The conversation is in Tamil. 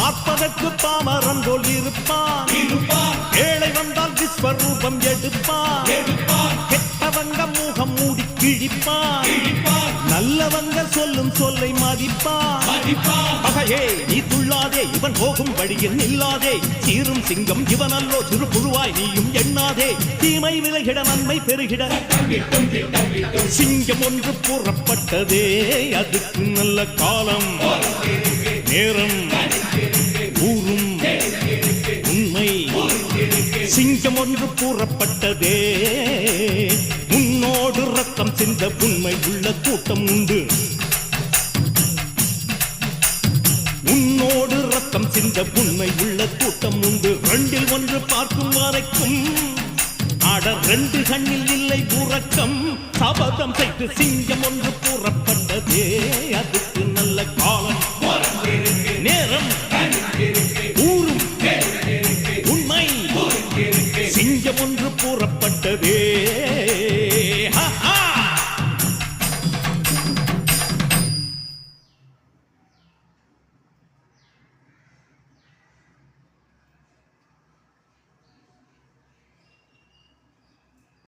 பார்ப்பதற்கு பாமரன் போல் இருப்பான், ஏழை வந்தால் விஸ்வரூபம் எடுப்பான், கெட்டவங்க முகம் மூடி கிழிப்பான், நல்லவங்க சொல்லும் சொல்லை மதிப்பான். பகையே நீ துள்ளாதே, இவன் போகும் வழியில் நில்லாதே, சீரும் சிங்கம் இவன் அல்லோ, சிறு புழுவாய் நீயும் எண்ணாதே, தீமை விலகிட நன்மை பெருகிட சிங்கம் ஒன்று கூறப்பட்டதே, அதுக்கு நல்ல காலம் நேரம் ஊரும் உண்மை. சிங்கம் ஒன்று கூறப்பட்டதே, உன்னோடு ரத்தம் சிந்த உண்மை உள்ள கூட்டம் உண்டு, உன்னோடு ரத்தம் சிந்த உண்மை உள்ள கூட்டம் உண்டு. ரெண்டில் ஒன்று பார்க்கும் வரைக்கும் ஆட ரெண்டு கண்ணில் இல்லை உறக்கம், சபதம் செய்து சிங்கம் ஒன்று கூறப்பட்டதே, அதுக்கு நல்ல காலம்